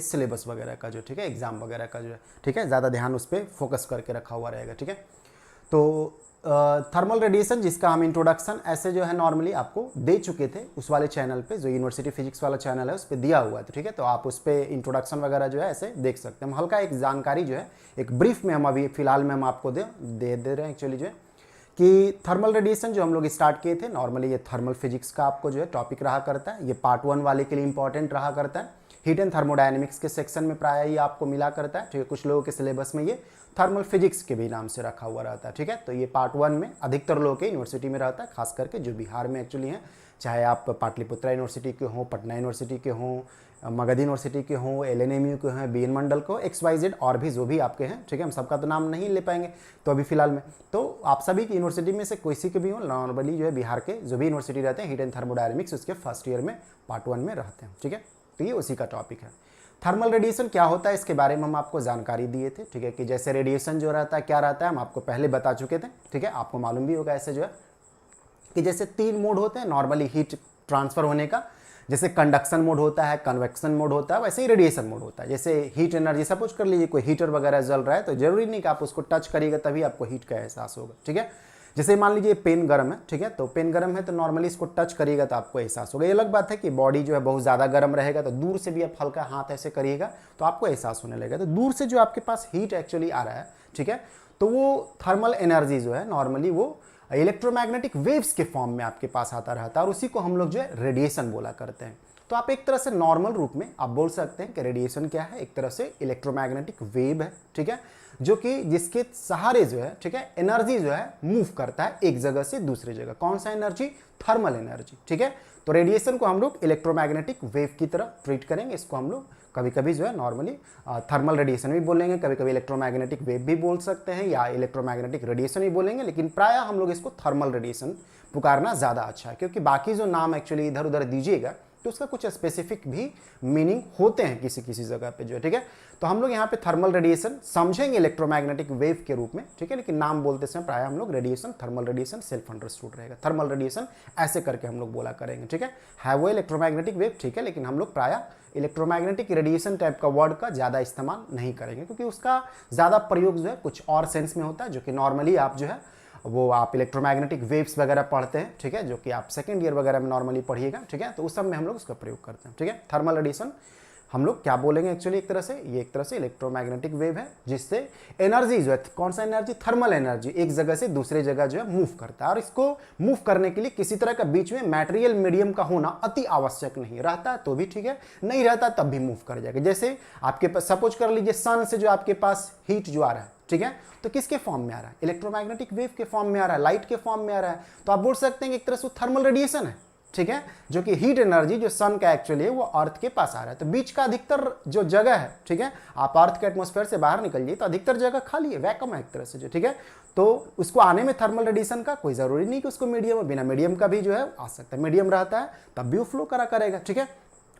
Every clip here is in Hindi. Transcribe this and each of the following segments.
सिलेबस वगैरह का जो, ठीक है, एग्जाम वगैरह का जो है, ठीक है, ज़्यादा ध्यान उस पर फोकस करके रखा हुआ रहेगा, ठीक है। तो थर्मल रेडिएशन जिसका हम इंट्रोडक्शन ऐसे जो है नॉर्मली आपको दे चुके थे उस वाले चैनल पे, जो यूनिवर्सिटी फिजिक्स वाला चैनल है उस पर दिया हुआ है, ठीक है। तो आप उस पर इंट्रोडक्शन वगैरह जो है ऐसे देख सकते हैं। हम हल्का एक जानकारी जो है एक ब्रीफ में हम अभी फिलहाल में हम आपको दे रहे हैं एक्चुअली जो है कि थर्मल रेडिएशन जो हम लोग स्टार्ट किए थे, नॉर्मली ये थर्मल फिजिक्स का आपको जो है टॉपिक रहा करता है। ये पार्ट 1 वाले के लिए इंपॉर्टेंट रहा करता है। हीट एंड थर्मोडायनेमिक्स के सेक्शन में प्राय ये आपको मिला करता है, ठीक है। कुछ लोगों के सिलेबस में ये थर्मल फिजिक्स के भी नाम से रखा हुआ रहता है, ठीक है। तो ये पार्ट 1 में अधिकतर लोगों के यूनिवर्सिटी में रहता है, खास करके जो बिहार में एक्चुअली हैं, चाहे आप पाटलिपुत्रा यूनिवर्सिटी के हों, पटना यूनिवर्सिटी के हों, मगध यूनिवर्सिटी के हों, LNMU के हों, BN मंडल को, XYZ और भी जो भी आपके हैं, ठीक है। हम सबका तो नाम नहीं ले पाएंगे तो अभी फिलहाल में, तो आप सभी की यूनिवर्सिटी में से किसी के भी हो, नॉर्मली जो है बिहार के जो भी यूनिवर्सिटी रहते हैं, हीट एंड थर्मोडायनेमिक्स उसके फर्स्ट ईयर में पार्ट 1 में रहते हैं, ठीक है। तो ये उसी का टॉपिक है। थर्मल रेडिएशन क्या होता है इसके बारे में हम आपको जानकारी दिए थे, ठीक है, कि जैसे रेडिएशन जो रहता है क्या रहता है हम आपको पहले बता चुके थे, ठीक है। आपको मालूम भी होगा ऐसे जो है कि जैसे 3 मोड होते हैं नॉर्मली हीट ट्रांसफर होने का। जैसे कंडक्शन मोड होता है, कन्वेक्शन मोड होता है, वैसे ही रेडिएशन मोड होता है। जैसे हीट एनर्जी, सपोज कर लीजिए कोई हीटर वगैरह जल रहा है तो जरूरी नहीं कि आप उसको टच करिएगा तभी आपको हीट का एहसास होगा, ठीक है। जैसे मान लीजिए पेन गर्म है, ठीक है, तो पेन गर्म है तो नॉर्मली इसको टच करिएगा तो आपको एहसास होगा। ये अलग बात है कि बॉडी जो है बहुत ज़्यादा गर्म रहेगा तो दूर से भी आप हल्का हाथ ऐसे करिएगा तो आपको एहसास होने लगेगा। तो दूर से जो आपके पास हीट एक्चुअली आ रहा है, ठीक है, तो वो थर्मल एनर्जी जो है नॉर्मली वो इलेक्ट्रोमैग्नेटिक वेव्स के फॉर्म में आपके पास आता रहता है और उसी को हम लोग जो है रेडिएशन बोला करते हैं। तो आप एक तरह से नॉर्मल रूप में आप बोल सकते हैं कि रेडिएशन क्या है, एक तरह से इलेक्ट्रोमैग्नेटिक वेव है, ठीक है, जो कि जिसके सहारे जो है, ठीक है, एनर्जी जो है मूव करता है एक जगह से दूसरी जगह। कौन सा एनर्जी? थर्मल एनर्जी, ठीक है। तो रेडिएशन को हम लोग इलेक्ट्रोमैग्नेटिक वेव की तरह ट्रीट करेंगे। इसको हम लोग कभी कभी जो है नॉर्मली थर्मल रेडिएशन भी बोलेंगे, कभी कभी इलेक्ट्रोमैग्नेटिक वेव भी बोल सकते हैं या इलेक्ट्रोमैग्नेटिक रेडिएशन भी बोलेंगे, लेकिन प्रायः हम लोग इसको थर्मल रेडिएशन पुकारना ज़्यादा अच्छा है, क्योंकि बाकी जो नाम एक्चुअली इधर उधर दीजिएगा तो उसका कुछ स्पेसिफिक भी मीनिंग होते हैं किसी किसी जगह पे जो है, ठीक है। तो हम लोग यहाँ पे थर्मल रेडिएशन समझेंगे इलेक्ट्रोमैग्नेटिक वेव के रूप में, ठीक है, लेकिन नाम बोलते समय प्राय हम लोग radiation, thermal radiation self understood रहेगा। थर्मल रेडिएशन ऐसे करके हम लोग बोला करेंगे, ठीक है वो इलेक्ट्रोमैग्नेटिक वेव, ठीक है, लेकिन हम लोग प्राय इलेक्ट्रोमैग्नेटिक रेडिएशन टाइप का वर्ड का ज़्यादा इस्तेमाल नहीं करेंगे, क्योंकि उसका ज़्यादा प्रयोग जो है कुछ और सेंस में होता है, जो कि नॉर्मली आप जो है वो आप इलेक्ट्रोमैग्नेटिक वेव्स वगैरह पढ़ते हैं, ठीक है, जो कि आप सेकंड ईयर वगैरह में नॉर्मली पढ़िएगा, ठीक है। तो उस सब में हम लोग उसका प्रयोग करते हैं, ठीक है। थर्मल रेडिएशन हम लोग क्या बोलेंगे एक्चुअली, एक तरह से ये एक तरह से इलेक्ट्रोमैग्नेटिक वेव है जिससे एनर्जी जो है, कौन सा एनर्जी? थर्मल एनर्जी एक जगह से दूसरे जगह जो है मूव करता है, और इसको मूव करने के लिए किसी तरह का बीच में मैटेरियल मीडियम का होना अति आवश्यक नहीं रहता है, तो भी ठीक है, नहीं रहता तब भी मूव कर जाएगा। जैसे आपके पास सपोज कर लीजिए सन से जो आपके पास हीट जो आ रहा है, ठीक है, तो किसके फॉर्म में आ रहा है? इलेक्ट्रोमैग्नेटिक वेव के फॉर्म में आ रहा है, लाइट के फॉर्म में आ रहा है। तो आप बोल सकते हैं कि एक तरह से थर्मल रेडिएशन है, ठीक है, जो कि हीट एनर्जी जो सन का एक्चुअली है वो अर्थ के पास आ रहा है। तो बीच का अधिकतर जो जगह है, ठीक है, आप अर्थ के एटमॉस्फेयर से बाहर निकल जाइए तो अधिकतर जगह खाली है, वैक्यूम है एक तरह से जो, ठीक है। तो उसको आने में थर्मल रेडिएशन का कोई जरूरी नहीं कि उसको मीडियम, बिना मीडियम का भी जो है आ सकता है। मीडियम रहता है तब भी वो फ्लो करा करेगा, ठीक है।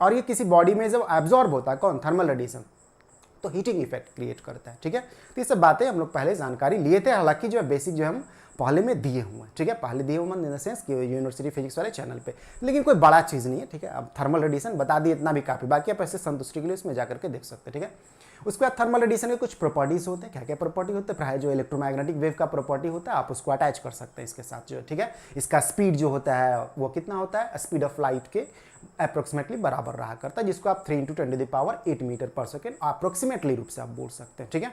और ये किसी बॉडी में जब एब्जॉर्ब होता है, कौन? थर्मल रेडिएशन, तो हीटिंग इफेक्ट क्रिएट करता है, ठीक है। तो ये सब बातें हम लोग पहले जानकारी लिए थे, हालांकि जो है बेसिक जो हम पहले में दिए हुए हैं, ठीक है, पहले दिए हुए इन द सेंस कि यूनिवर्सिटी फिजिक्स वाले चैनल पे, लेकिन कोई बड़ा चीज़ नहीं है, ठीक है। अब थर्मल रेडिएशन बता दिए, इतना भी काफ़ी, बाकी आप ऐसे संतुष्टि के लिए इसमें जाकर के देख सकते हैं, ठीक है। उसके बाद थर्मल रेडिएशन के कुछ प्रॉपर्टीज होते हैं। क्या क्या प्रॉपर्टी होते हैं? प्राय जो इलेक्ट्रोमैग्नेटिक वेव का प्रॉपर्टी होता है आप उसको अटैच कर सकते हैं इसके साथ जो, ठीक है। इसका स्पीड जो होता है वो कितना होता है? स्पीड ऑफ लाइट के अप्रोक्सीमेटली बराबर रहा करता है, जिसको आप 3 × 10⁻8 मीटर पर सेकेंड अप्रोक्सीमेटली रूप से आप बोल सकते हैं, ठीक है।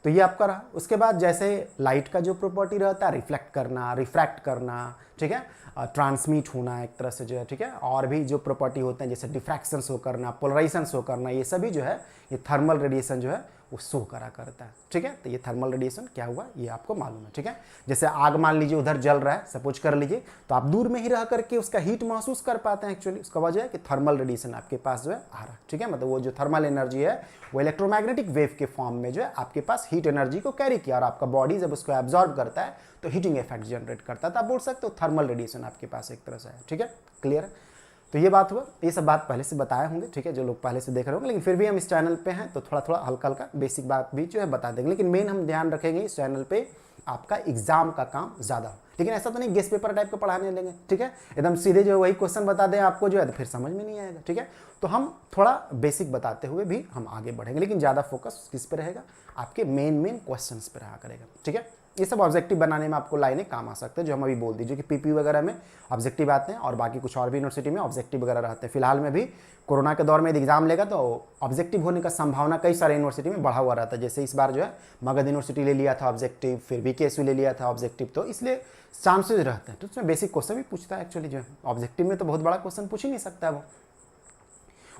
तो ये आपका रहा। उसके बाद जैसे लाइट का जो प्रॉपर्टी रहता है, रिफ्लेक्ट करना, रिफ्रैक्ट करना, ठीक है, ट्रांसमिट होना एक तरह से जो है, ठीक है, और भी जो प्रॉपर्टी होते हैं जैसे डिफ्रैक्शन शो करना, पोलराइजेशन शो करना, ये सभी जो है ये थर्मल रेडिएशन जो है वो शो करा करता है, ठीक है। तो ये थर्मल रेडिएशन क्या हुआ ये आपको मालूम है, ठीक है। जैसे आग मान लीजिए उधर जल रहा है, सपोज कर लीजिए, तो आप दूर में ही रह करके उसका हीट महसूस कर पाते हैं। एक्चुअली उसका वजह है कि थर्मल रेडिएशन आपके पास जो है आ रहा है, ठीक है। मतलब वो जो थर्मल एनर्जी है वो इलेक्ट्रोमैग्नेटिक वेव के फॉर्म में जो है आपके पास हीट एनर्जी को कैरी किया, और आपका बॉडी जब उसको एब्जॉर्ब करता है तो हीटिंग इफेक्ट जनरेट करता है। तो आप बोल सकते हो थर्मल रेडिएशन आपके पास एक तरह से है, ठीक है, क्लियर है। तो ये बात हुआ, ये सब बात पहले से बताए होंगे, ठीक है, जो लोग पहले से देख रहे होंगे, लेकिन फिर भी हम इस चैनल पे हैं तो थोड़ा थोड़ा हल्का हल्का बेसिक बात भी जो है बता देंगे, लेकिन मेन हम ध्यान रखेंगे इस चैनल पे आपका एग्जाम का काम ज़्यादा हो। लेकिन ऐसा तो नहीं गेस्ट पेपर टाइप का पढ़ाने लेंगे, ठीक है, एकदम सीधे जो वही क्वेश्चन बता दें आपको जो है तो फिर समझ में नहीं आएगा, ठीक है। तो हम थोड़ा बेसिक बताते हुए भी हम आगे बढ़ेंगे, लेकिन ज़्यादा फोकस किस पे रहेगा, आपके मेन क्वेश्चंस पे रहा करेगा, ठीक है। ये सब ऑब्जेक्टिव बनाने में आपको लाइनें काम आ सकते हैं, जो हम अभी बोल दीजिए कि पीपी वगैरह में ऑब्जेक्टिव आते हैं और बाकी कुछ और भी यूनिवर्सिटी में ऑब्जेक्टिव वगैरह रहते हैं। फिलहाल में भी कोरोना के दौर में यदि एग्जाम लेगा तो ऑब्जेक्टिव होने का संभावना कई सारे यूनिवर्सिटी में बढ़ा हुआ रहता है। जैसे इस बार जो है मगध यूनिवर्सिटी ले लिया था ऑब्जेक्टिव, फिर वीकेएसयू ले लिया था ऑब्जेक्टिव, तो इसलिए चांसेज रहते हैं। तो उसमें बेसिक क्वेश्चन भी पूछता है एक्चुअली, जो है ऑब्जेक्टिव में तो बहुत बड़ा क्वेश्चन पूछ ही नहीं सकता है वो।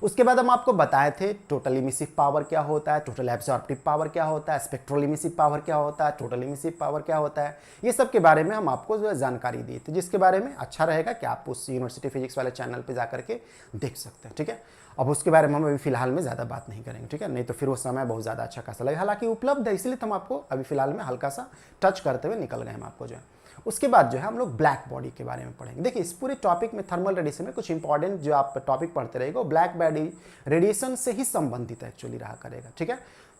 उसके बाद हम आपको बताए थे टोटल इमिसिव पावर क्या होता है, टोटल एब्जॉर्प्टिव पावर क्या होता है, स्पेक्ट्रल इमिसिव पावर क्या होता है, टोटल इमिसिव पावर क्या होता है, ये सब के बारे में हम आपको जो है जानकारी दी थी, जिसके बारे में अच्छा रहेगा कि आप उस यूनिवर्सिटी फिजिक्स वाले चैनल पे जा करके देख सकते हैं, ठीक है। अब उसके बारे में हम अभी फिलहाल में ज़्यादा बात नहीं करेंगे, ठीक है, नहीं तो फिर वो समय बहुत ज़्यादा अच्छा खासा लगेगा। हालांकि उपलब्ध है, इसलिए तो हम आपको अभी फिलहाल में हल्का सा टच करते हुए निकल गए हम आपको जो है। उसके बाद जो है हम लोग ब्लैक बॉडी के बारे में पढ़ेंगे। देखिए इस पूरे टॉपिक में थर्मल रेडिएशन में कुछ इंपॉर्टेंट जो आप टॉपिक पढ़ते रहेगा वो ब्लैक बॉडी रेडिएशन से ही संबंधित एक्चुअली रहा करेगा, ठीक है।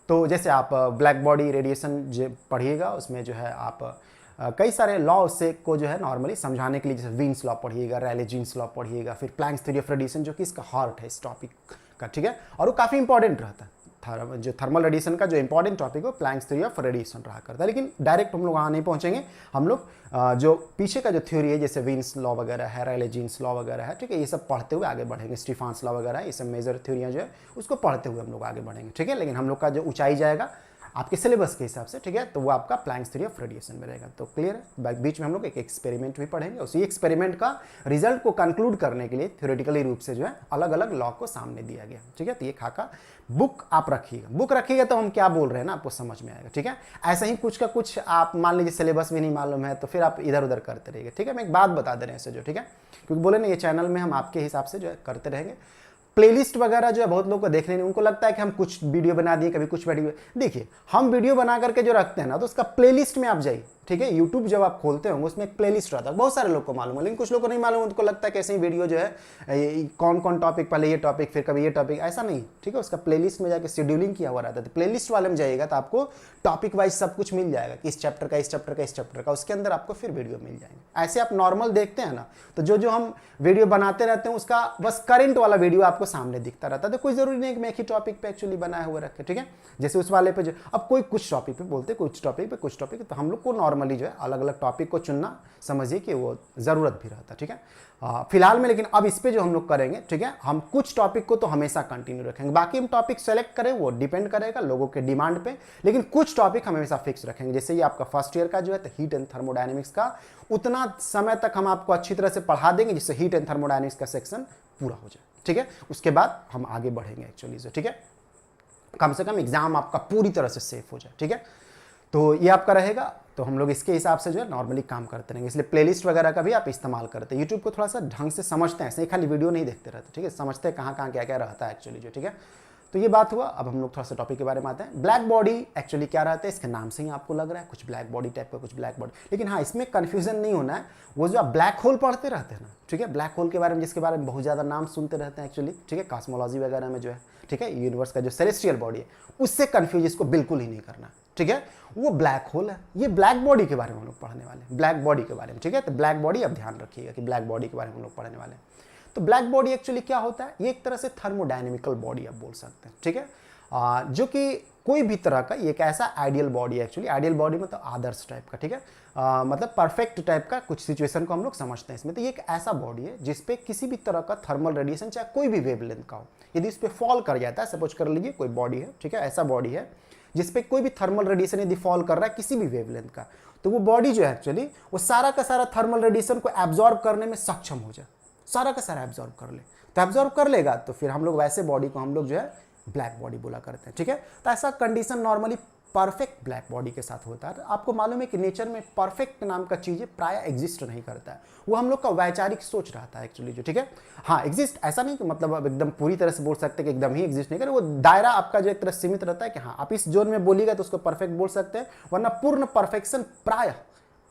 तो जैसे आप ब्लैक बॉडी रेडिएशन जो पढ़िएगा उसमें जो है आप कई सारे लॉ से को जो है नॉर्मली समझाने के लिए, जैसे वीन्स लॉ पढ़िएगा, रैले जीन्स लॉ पढ़िएगा, फिर प्लैंक्स थ्योरी ऑफ रेडिएशन जो कि इसका हार्ट है इस टॉपिक का, ठीक है, और वो काफ़ी इंपॉर्टेंट रहता है। जो थर्मल रेडिएशन का जो इंपॉर्टेंट टॉपिक है प्लैंक्स थ्योरी ऑफ रेडिएशन रहा करता है, लेकिन डायरेक्ट हम लोग वहाँ नहीं पहुँचेंगे। हम लोग जो पीछे का जो थ्योरी है जैसे वीन्स लॉ वगैरह है, रैले जीन्स लॉ वगैरह है, ठीक है, ये सब पढ़ते हुए आगे बढ़ेंगे। स्टीफान्स लॉ वगैरह है, ये सब मेजर थ्योरियाँ जो है उसको पढ़ते हुए हम लोग आगे बढ़ेंगे, ठीक है। लेकिन हम लोग का जो ऊंचाई जाएगा आपके सिलेबस के हिसाब से, ठीक है, तो वो आपका प्लैंक्स थ्योरी ऑफ रेडिएशन में रहेगा। तो क्लियर है। बीच में हम लोग एक एक्सपेरिमेंट भी पढ़ेंगे, उसी एक्सपेरिमेंट का रिजल्ट को कंक्लूड करने के लिए थ्योरेटिकली रूप से जो है अलग अलग लॉ को सामने दिया गया, ठीक है। तो ये खाका बुक आप रखिएगा, बुक रखिएगा तो हम क्या बोल रहे हैं ना आपको समझ में आएगा, ठीक है। ऐसा ही कुछ का कुछ आप मान लीजिए सिलेबस भी नहीं मालूम है तो फिर आप इधर उधर करते रहिए, ठीक है। मैं एक बात बता दे रहे हैं ऐसे जो, ठीक है, क्योंकि बोले ना ये चैनल में हम आपके हिसाब से जो है करते रहेंगे। प्लेलिस्ट वगैरह जो है बहुत लोग को देखने नहीं, उनको लगता है कि हम कुछ वीडियो बना दिए, कभी कुछ वीडियो। देखिए हम वीडियो बना करके जो रखते हैं ना तो उसका प्लेलिस्ट में आप जाइए, ठीक है। यूट्यूब जब आप खोलते होंगे उसमें एक प्लेलिस्ट रहता है, बहुत सारे लोग को मालूम है, लेकिन कुछ लोग को नहीं मालूम, उनको लगता है कैसे ही वीडियो जो है कौन कौन टॉपिक, पहले ये टॉपिक फिर कभी ये टॉपिक, ऐसा नहीं, ठीक है। उसका प्लेलिस्ट में जाकर शेड्यूलिंग किया हुआ रहता है। तो प्लेलिस्ट वाले में जाइएगा तो आपको टॉपिक वाइज सब कुछ मिल जाएगा कि इस चैप्टर का, इस चैप्टर का, इस चैप्टर का, उसके अंदर आपको फिर वीडियो मिल जाएंगे। ऐसे आप नॉर्मल देखते हैं ना तो जो हम वीडियो बनाते रहते हैं उसका बस करंट वाला वीडियो आपको सामने दिखता रहता है। तो कोई जरूरी नहीं कि मैं एक ही टॉपिक पे एक्चुअली बनाए हुए रखे, ठीक है। जैसे उस वाले पे जो अब कोई कुछ टॉपिक पे बोलते, कुछ टॉपिक पे कुछ टॉपिक, तो हम लोग को नॉर्मली जो है अलग अलग टॉपिक को चुनना समझिए कि वो जरूरत भी रहता है, ठीक है। फिलहाल में लेकिन अब इस पे जो हम लोग करेंगे, ठीक है, हम कुछ टॉपिक को तो हमेशा कंटिन्यू रखेंगे, बाकी हम टॉपिक सेलेक्ट करें वो डिपेंड करेगा लोगों के डिमांड पे, लेकिन कुछ टॉपिक हम हमेशा फिक्स रखेंगे। जैसे ये आपका फर्स्ट ईयर का जो है तो हीट एंड थर्मोडायनेमिक्स का उतना समय तक हम आपको अच्छी तरह से पढ़ा देंगे जिससे हीट एंड थर्मोडायनेमिक्स का सेक्शन पूरा हो जाए, ठीक है। उसके बाद हम आगे बढ़ेंगे एक्चुअली से, ठीक है, कम से कम एग्जाम आपका पूरी तरह से सेफ हो जाए, ठीक है। तो ये आपका रहेगा। तो हम लोग इसके हिसाब से जो है नॉर्मली काम करते रहेंगे, इसलिए प्लेलिस्ट वगैरह का भी आप इस्तेमाल करते हैं। यूट्यूब को थोड़ा सा ढंग से समझते हैं, ऐसे ही खाली वीडियो नहीं देखते रहते, ठीक है, समझते हैं कहाँ कहाँ क्या क्या रहता है एक्चुअली जो, ठीक है। तो ये बात हुआ। अब हम लोग थोड़ा सा टॉपिक के बारे में आते हैं। ब्लैक बॉडी एक्चुअली क्या रहता है, इसके नाम से ही आपको लग रहा है कुछ ब्लैक बॉडी टाइप का, कुछ ब्लैक बॉडी, लेकिन हाँ इसमें कन्फ्यूजन नहीं होना है। वो जो आप ब्लैक होल पढ़ते रहते हैं ना, ठीक है, ब्लैक होल के बारे में जिसके बारे में बहुत ज़्यादा नाम सुनते रहते हैं एक्चुअली, ठीक है, कॉस्मोलॉजी वगैरह में जो है, ठीक है, यूनिवर्स का जो सेलेस्टियल बॉडी है उससे कन्फ्यूज इसको बिल्कुल ही नहीं करना, ठीक है। वो ब्लैक होल है, ये ब्लैक बॉडी के बारे में हम लोग पढ़ने वाले हैं, ब्लैक बॉडी के बारे में, ठीक है। तो ब्लैक बॉडी अब ध्यान रखिएगा कि ब्लैक बॉडी के बारे में हम लोग पढ़ने वाले हैं। तो ब्लैक बॉडी एक्चुअली क्या होता है, ये एक तरह से थर्मोडायनेमिकल बॉडी आप बोल सकते हैं, ठीक है, जो कि कोई भी तरह का ये एक ऐसा आइडियल बॉडी है एक्चुअली। आइडियल बॉडी मतलब आदर्श टाइप का, ठीक है, मतलब परफेक्ट टाइप का कुछ सिचुएशन को हम लोग समझते हैं इसमें। तो ये एक ऐसा बॉडी है जिसपे किसी भी तरह का थर्मल रेडिएशन चाहे कोई भी वेवलेंथ का हो, यदि इस पर फॉल कर जाता है, सपोज कर लीजिए कोई बॉडी है, ठीक है, ऐसा बॉडी है जिसपे कोई भी थर्मल रेडिएशन यदि फॉल कर रहा है किसी भी वेवलेंथ का, तो वो बॉडी जो है एक्चुअली वो सारा का सारा थर्मल रेडिएशन को एब्जॉर्ब करने में सक्षम हो जाए, सारा का सारा एब्जॉर्ब कर ले। तो एब्जॉर्ब कर लेगा तो फिर हम लोग वैसे बॉडी को हम लोग जो है ब्लैक बॉडी बोला करते हैं, ठीक है। तो ऐसा condition normally perfect black body के साथ होता है। आपको मालूम है कि नेचर में परफेक्ट नाम का चीज़ें प्राय एग्जिस्ट नहीं करता है, वो हम लोग का वैचारिक सोच रहता है एक्चुअली जो, ठीक है। हाँ एग्जिस्ट ऐसा नहीं कि मतलब अब एकदम पूरी तरह से बोल सकते हैं कि एकदम ही एग्जिस्ट नहीं करे, वो दायरा आपका जो एक तरह सीमित रहता है कि हाँ आप इस जोन में बोलिएगा तो उसको परफेक्ट बोल सकते हैं, वरना पूर्ण परफेक्शन प्राय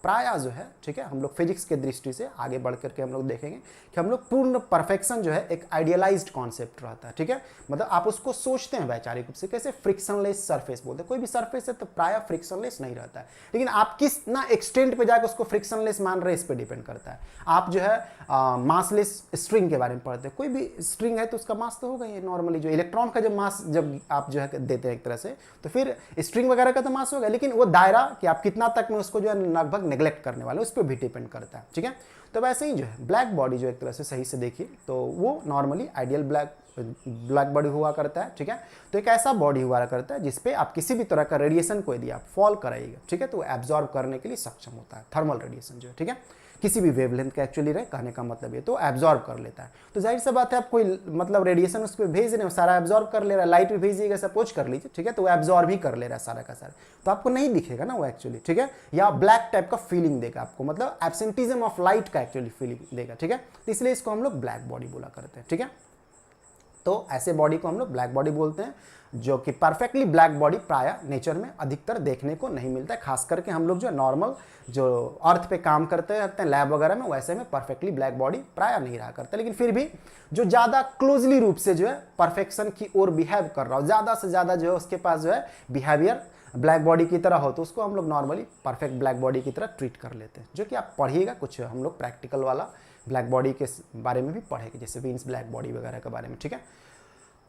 प्रायः जो है, ठीक है, हम लोग फिजिक्स के दृष्टि से आगे बढ़ करके हम लोग देखेंगे कि हम लोग पूर्ण परफेक्शन जो है एक आइडियलाइज्ड कॉन्सेप्ट रहता है, ठीक है, मतलब आप उसको सोचते हैं वैचारिक रूप से, कैसे फ्रिक्शनलेस सरफेस बोलते हैं, कोई भी सरफेस है तो प्रायः फ्रिक्शनलेस नहीं रहता है, लेकिन आप किस ना एक्सटेंट पे जाकर उसको फ्रिक्शनलेस मान रहे हैं इस पे डिपेंड करता है। आप जो है मासलेस स्ट्रिंग के बारे में पढ़ते हैं, कोई भी स्ट्रिंग है तो उसका मास तो होगा ही नॉर्मली, जो इलेक्ट्रॉन का जब मास जब आप जो है देते हैं एक तरह से, तो फिर स्ट्रिंग वगैरह का तो मास होगा, लेकिन वो दायरा कि आप कितना तक में उसको जो है लगभग नेग्लेक्ट करने वाले उस पर भी डिपेंड करता है, ठीक है। तो वैसे ही जो है ब्लैक बॉडी जो एक तरह से सही से देखिए तो वो नॉर्मली आइडियल ब्लैक बॉडी हुआ करता है, ठीक है। तो एक ऐसा बॉडी हुआ करता है जिसपे आप किसी भी तरह का रेडिएशन को यदि आप फॉल कराइएगा, ठीक है, तो वो एब्जॉर्ब करने के लिए सक्षम होता है, थर्मल रेडिएशन जो है, ठीक है, किसी भी वेवलेंथ का एक्चुअली रहे, कहने का मतलब ये तो एब्जॉर्ब कर लेता है। तो जाहिर सी बात है आप कोई मतलब रेडिएशन उस पर भेज रहे हो, सारा एब्जॉर्ब कर ले रहा है, लाइट भी भेजिएगा सपोज कर लीजिए, ठीक है, तो वो एब्जॉर्ब ही कर ले रहा है सारा का सारा, तो आपको नहीं दिखेगा ना वो एक्चुअली, ठीक है, या ब्लैक टाइप का फीलिंग देगा आपको, मतलब एब्सेंटिज्म ऑफ लाइट का एक्चुअली फीलिंग देगा, ठीक है, तो इसलिए इसको हम लोग ब्लैक बॉडी बोला करते हैं, ठीक है। तो ऐसे बॉडी को हम लोग ब्लैक बॉडी बोलते हैं, जो कि परफेक्टली ब्लैक बॉडी प्रायः नेचर में अधिकतर देखने को नहीं मिलता है, खास करके हम लोग जो नॉर्मल जो अर्थ पे काम करते रहते हैं लैब वगैरह में, वैसे में परफेक्टली ब्लैक बॉडी प्रायः नहीं रहा करता, लेकिन फिर भी जो ज़्यादा क्लोजली रूप से जो है परफेक्शन की ओर बिहेव कर रहा हो, ज़्यादा से ज़्यादा जो है उसके पास जो है बिहेवियर ब्लैक बॉडी की तरह हो, तो उसको हम लोग नॉर्मली परफेक्ट ब्लैक बॉडी की तरह ट्रीट कर लेते हैं, जो कि आप पढ़िएगा कुछ हम लोग प्रैक्टिकल वाला ब्लैक बॉडी के बारे में भी पढ़ेंगे, जैसे वीन्स ब्लैक बॉडी वगैरह के बारे में, ठीक है।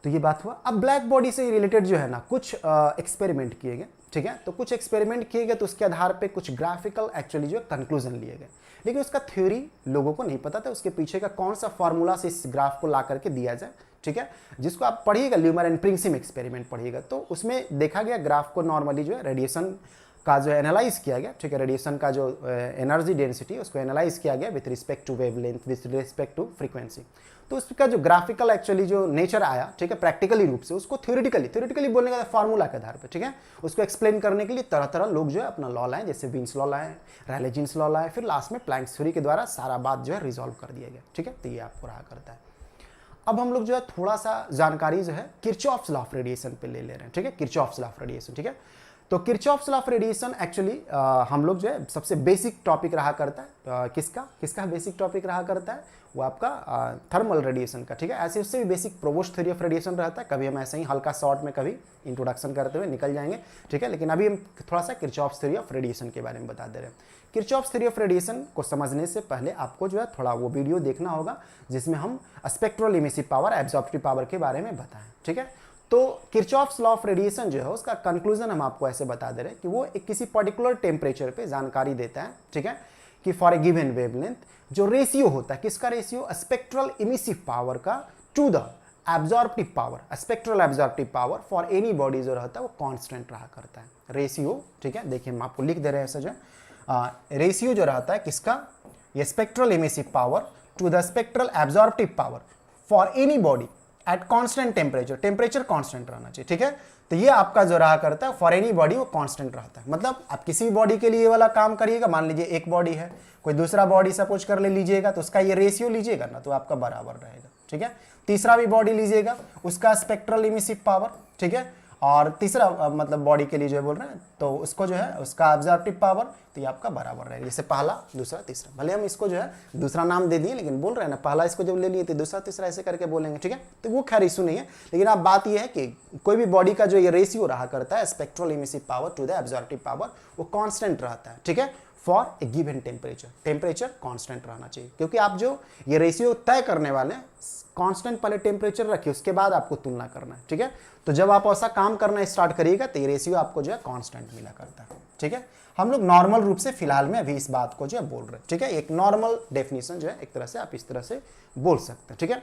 तो ये बात हुआ। अब ब्लैक बॉडी से रिलेटेड जो है ना कुछ एक्सपेरिमेंट किए गए, ठीक है, तो कुछ एक्सपेरिमेंट किए गए, तो उसके आधार पे कुछ ग्राफिकल एक्चुअली जो कंक्लूजन लिए गए, लेकिन उसका थ्योरी लोगों को नहीं पता था, उसके पीछे का कौन सा फॉर्मूला से इस ग्राफ को ला करके दिया जाए, ठीक है, जिसको आप पढ़िएगा ल्यूमर एंड प्रिंसिम एक्सपेरिमेंट पढ़िएगा, तो उसमें देखा गया ग्राफ को नॉर्मली जो है रेडिएशन का जो एनालाइज किया गया, ठीक है, रेडिएशन का जो एनर्जी डेंसिटी उसको एनालाइज किया गया with respect to wavelength, with respect to frequency, तो उसका जो ग्राफिकल एक्चुअली जो नेचर आया, ठीक है, प्रैक्टिकली रूप से उसको थ्योरेटिकली बोलने का फार्मूला के आधार पर, ठीक है, उसको एक्सप्लेन करने के लिए तरह तरह लोग जो है अपना लॉ लाए, जैसे वीन्स लॉ लाए, रैले जीन्स लॉ लाए, फिर लास्ट में प्लैंक्स थ्योरी के द्वारा सारा बात जो है रिजॉल्व कर दिया गया, ठीक है, तो ये आपको रहा करता है। अब हम लोग जो है थोड़ा सा जानकारी जो है किरचॉफ्स लॉ ऑफ रेडिएशन पे ले रहे हैं, ठीक है, किरचॉफ्स लॉ ऑफ रेडिएशन, ठीक है। तो Kirchhoff's law of radiation actually हम लोग जो है सबसे बेसिक टॉपिक रहा करता है, किसका बेसिक टॉपिक रहा करता है, वो आपका थर्मल रेडिएशन का, ठीक है। ऐसे उससे भी बेसिक प्रोबोस्ट थ्योरी ऑफ रेडिएशन रहता है, कभी हम ऐसे ही हल्का शॉर्ट में कभी इंट्रोडक्शन करते हुए निकल जाएंगे, ठीक है, लेकिन अभी हम थोड़ा सा किरचॉफ्स थ्योरी ऑफ रेडिएशन के बारे में बता दे रहे हैं। किरचॉफ्स थ्योरी ऑफ रेडिएशन को समझने से पहले आपको जो है थोड़ा वो वीडियो देखना होगा जिसमें हम spectral emissive power, absorptive power के बारे में बताएं, ठीक है। तो किरचॉफ्स लॉ ऑफ रेडिएशन जो है उसका कंक्लूजन हम आपको ऐसे बता दे रहे हैं कि वो एक किसी पर्टिकुलर टेम्परेचर पे जानकारी देता है, ठीक है, कि फॉर ए गिवन वेवलेंथ जो रेशियो होता है, किसका रेशियो, स्पेक्ट्रल इमिसिव पावर का to the absorptive power, spectral absorptive power for any body जो रहता है वो कांस्टेंट रहा करता है, रेशियो, ठीक है, देखिए हम आपको लिख दे रहे हैं ऐसा जो रेशियो जो रहता है किसका, ये spectral emissive power to the spectral absorptive power for any body at constant temperature constant रहना चाहिए, ठीक है। तो ये आपका जो रहा करता है फॉर एनी बॉडी वो कांस्टेंट रहता है, मतलब आप किसी भी बॉडी के लिए ये वाला काम करिएगा, मान लीजिए एक बॉडी है, कोई दूसरा बॉडी सपोज कर ले लीजिएगा, तो उसका ये रेशियो लीजिएगा ना तो आपका बराबर रहेगा, ठीक है। तीसरा भी बॉडी लीजिएगा, उसका स्पेक्ट्रल इमिसिव पावर, ठीक है, और तीसरा मतलब बॉडी के लिए जो है बोल रहे हैं तो उसको जो है उसका एब्जॉर्प्टिव पावर, तो ये आपका बराबर रहेगा, जैसे पहला दूसरा तीसरा, भले हम इसको जो है दूसरा नाम दे दिए लेकिन बोल रहे हैं ना पहला इसको जब ले लिए तो दूसरा तीसरा ऐसे करके बोलेंगे, ठीक है, तो वो खैर इशू नहीं है, लेकिन अब बात ये है कि कोई भी बॉडी का जो ये रेशियो रहा करता है spectral emissive power to the absorptive power वो कांस्टेंट रहता है, ठीक है, for a given temperature constant रहना चाहिए, क्योंकि आप जो ये रेशियो तय करने वाले हैं कांस्टेंट पहले टेम्परेचर रखिए, उसके बाद आपको तुलना करना है, ठीक है। तो जब आप ऐसा काम करना स्टार्ट करिएगा तो ये रेशियो आपको जो है कांस्टेंट मिला करता है, ठीक है। हम लोग नॉर्मल रूप से फिलहाल में अभी इस बात को जो है बोल रहे हैं, ठीक है, एक नॉर्मल डेफिनेशन जो है एक तरह से आप इस तरह से बोल सकते हैं, ठीक है।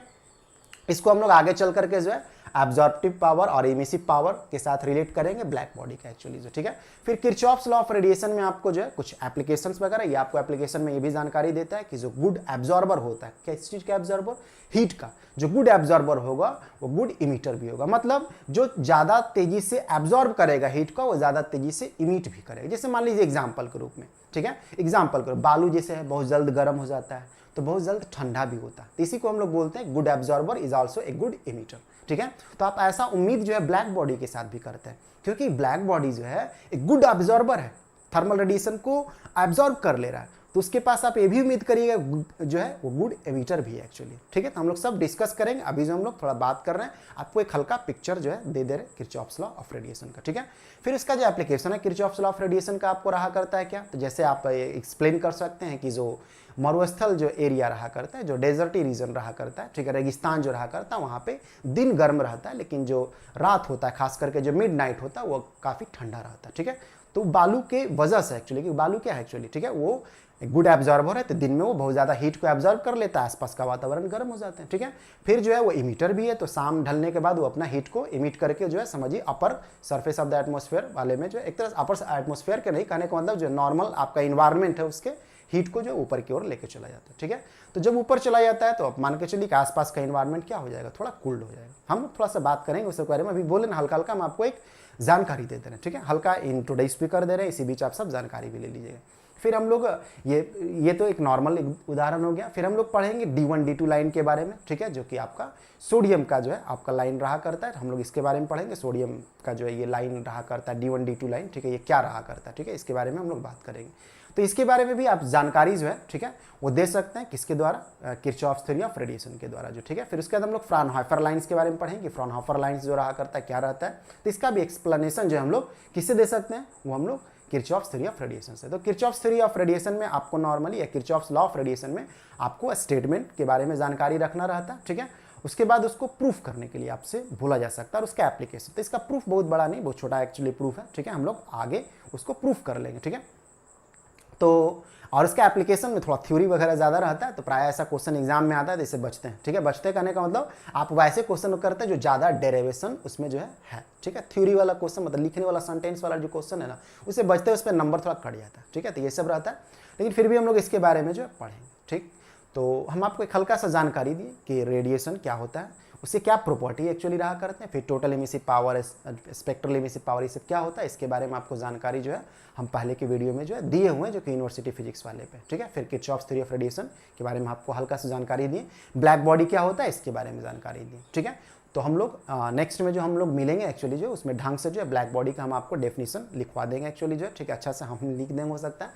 इसको हम लोग आगे चल करके जो है एब्जॉर्प्टिव पावर और इमिसिव पावर के साथ रिलेट करेंगे ब्लैक बॉडी का एक्चुअली जो, ठीक है। फिर किरचॉफ्स लॉ ऑफ रेडिएशन में आपको जो है कुछ एप्लीकेशंस वगैरह, ये आपको एप्लीकेशन में ये भी जानकारी देता है कि जो गुड एब्जॉर्बर होता है, किस चीज का एब्जॉर्बर, हीट का, जो गुड एब्जॉर्बर होगा वो गुड इमिटर भी होगा, मतलब जो ज्यादा तेजी से एब्जॉर्ब करेगा हीट का वो ज्यादा तेजी से इमिट भी करेगा। जैसे मान लीजिए एग्जाम्पल के रूप में, ठीक है, एग्जाम्पल करो बालू जैसे है बहुत जल्द गर्म हो जाता है तो बहुत जल्द ठंडा भी होता है, तो इसी को हम लोग बोलते हैं good absorber is also a good emitter, ठीक है। तो आप ऐसा उम्मीद जो है ब्लैक बॉडी के साथ भी करते हैं, क्योंकि ब्लैक बॉडी जो है एक गुड एब्जॉर्बर है, थर्मल रेडिएशन को एब्जॉर्ब कर ले रहा है, तो उसके पास आप ये भी उम्मीद करिएगा जो है वो गुड एमिटर भी है एक्चुअली। ठीक है, तो हम लोग सब डिस्कस करेंगे। अभी जो हम लोग थोड़ा बात कर रहे हैं, आपको एक हल्का पिक्चर जो है दे रहे किरचॉफ्स लॉ ऑफ रेडिएशन का। ठीक है, फिर इसका जो एप्लीकेशन है किरचॉफ्स लॉ ऑफ रेडिएशन का आपको रहा करता है क्या, तो जैसे आप एक्सप्लेन कर सकते हैं कि जो मरुस्थल जो एरिया रहा करता है, जो डेजर्टी रीजन रहा करता है, ठीक है, रेगिस्तान जो रहा करता है, वहाँ पे दिन गर्म रहता है, लेकिन जो रात होता है खास करके जो मिड नाइट होता है वो काफ़ी ठंडा रहता है। ठीक है, तो बालू के वजह से एक्चुअली, क्योंकि बालू क्या है एक्चुअली, ठीक है, वो गुड एब्जॉर्बर है, तो दिन में वो बहुत ज़्यादा हीट को एब्जॉर्ब कर लेता है, आसपास का वातावरण गर्म हो जाते हैं। ठीक है, फिर जो है वो इमीटर भी है, तो शाम ढलने के बाद वो अपना हीट को इमिट करके जो है समझिए upper surface of the atmosphere वाले में जो एक तरह अपर एटमॉस्फेयर के नहीं, कहने का मतलब जो नॉर्मल आपका इन्वायरमेंट है उसके हीट को जो ऊपर की ओर लेके चला जाता है। ठीक है, तो जब ऊपर चला जाता है तो आप मान के चलिए कि आसपास का इन्वायरमेंट क्या हो जाएगा, थोड़ा कूल्ड हो जाएगा। हम थोड़ा सा बात करेंगे उसके बारे में, अभी बोले ना हल्का हल्का हम आपको एक जानकारी दे दे रहे हैं। ठीक है, हल्का इन टुडे स्पीकर दे रहे हैं, इसी बीच आप सब जानकारी भी ले लीजिएगा। फिर हम लोग ये तो एक नॉर्मल उदाहरण हो गया। फिर हम लोग पढ़ेंगे D1 D2 लाइन के बारे में। ठीक है, जो कि आपका सोडियम का जो है आपका लाइन रहा करता है, हम लोग इसके बारे में पढ़ेंगे। सोडियम का जो है ये लाइन रहा करता है D1 D2 लाइन, ठीक है, ये क्या रहा करता है, ठीक है, इसके बारे में हम लोग बात करेंगे। तो इसके बारे में भी आप जानकारी जो है, ठीक है, वो दे सकते हैं किसके द्वारा, किरचॉफ्स थ्योरी ऑफ रेडिएशन के द्वारा जो, ठीक है। फिर उसके बाद हम लोग फ्राउनहोफर लाइंस के बारे में पढ़ेंगे, फ्राउनहोफर लाइंस जो रहा करता है क्या रहता है, तो इसका भी एक्सप्लेनेशन जो हम लोग किससे दे सकते हैं, वो हम लोग किरचॉफ्स थ्योरी ऑफ रेडिएशन से। तो किरचॉफ्स थ्योरी ऑफ रेडिएशन में आपको नॉर्मली या किरचॉफ्स लॉ ऑफ रेडिएशन में आपको स्टेटमेंट के बारे में जानकारी रखना रहता है, ठीक है। उसके बाद उसको प्रूफ करने के लिए आपसे बोला जा सकता है, और उसका एप्लीकेशन, तो इसका प्रूफ बहुत बड़ा नहीं, बहुत छोटा एक्चुअली प्रूफ है, ठीक है। हम लोग आगे उसको प्रूफ कर लेंगे, ठीक है। तो और इसका एप्लीकेशन में थोड़ा थ्योरी वगैरह ज़्यादा रहता है, तो प्राय ऐसा क्वेश्चन एग्जाम में आता है तो इससे बचते हैं, ठीक है। बचते करने का मतलब आप वैसे क्वेश्चन करते हैं जो ज़्यादा डेरिवेशन उसमें जो है, ठीक है। थ्योरी वाला क्वेश्चन मतलब लिखने वाला सेंटेंस वाला जो क्वेश्चन है ना, उससे बचते उस पर नंबर थोड़ा कट जाता है, ठीक है। तो ये सब रहता है, लेकिन फिर भी हम लोग इसके बारे में जो है पढ़ेंगे, ठीक। तो हम आपको एक हल्का सा जानकारी दिए कि रेडिएशन क्या होता है, उससे क्या प्रॉपर्टी एक्चुअली रहा करते हैं, फिर total emissive power, spectral emissive power, ये सब क्या होता है, इसके बारे में आपको जानकारी जो है हम पहले के वीडियो में जो है दिए हुए हैं, जो कि यूनिवर्सिटी फिजिक्स वाले पे, ठीक है। फिर किरचॉफ्स थ्योरी ऑफ रेडिएशन के बारे में आपको हल्का सा जानकारी दिए, ब्लैक बॉडी क्या होता है इसके बारे में जानकारी दी, ठीक है। तो हम लोग नेक्स्ट में जो हम लोग मिलेंगे एक्चुअली जो उसमें ढंग से जो है ब्लैक बॉडी का हम आपको डेफिनेशन लिखवा देंगे एक्चुअली जो है, ठीक है। अच्छा से हम लिख देंगे हो सकता है,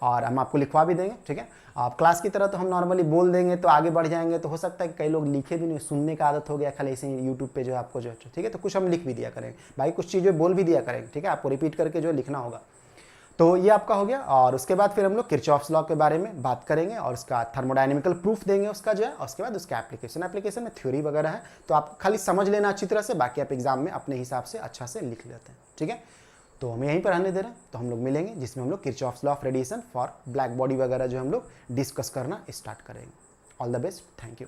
और हम आपको लिखवा भी देंगे, ठीक है। आप क्लास की तरह तो हम नॉर्मली बोल देंगे तो आगे बढ़ जाएंगे, तो हो सकता है कि कई लोग लिखे भी नहीं, सुनने का आदत हो गया खाली ऐसे ही यूट्यूब पे जो है आपको जो है, ठीक है। तो कुछ हम लिख भी दिया करेंगे भाई, कुछ चीज़ें बोल भी दिया करेंगे, ठीक है। आपको रिपीट करके जो लिखना होगा। तो ये आपका हो गया, और उसके बाद फिर हम लोग किरचॉफ्स लॉ के बारे में बात करेंगे, और उसका थर्मोडायनेमिकल प्रूफ देंगे उसका जो है, और उसके बाद उसका एप्लीकेशन में थ्योरी वगैरह है, तो आप खाली समझ लेना अच्छी तरह से, बाकी आप एग्जाम में अपने हिसाब से अच्छा से लिख लेते हैं, ठीक है। तो हम यहीं पर रहने दे रहे हैं, तो हम लोग मिलेंगे जिसमें हम लोग Kirchhoff's law of radiation for black body वगैरह जो हम लोग डिस्कस करना स्टार्ट करेंगे। All the best, thank you.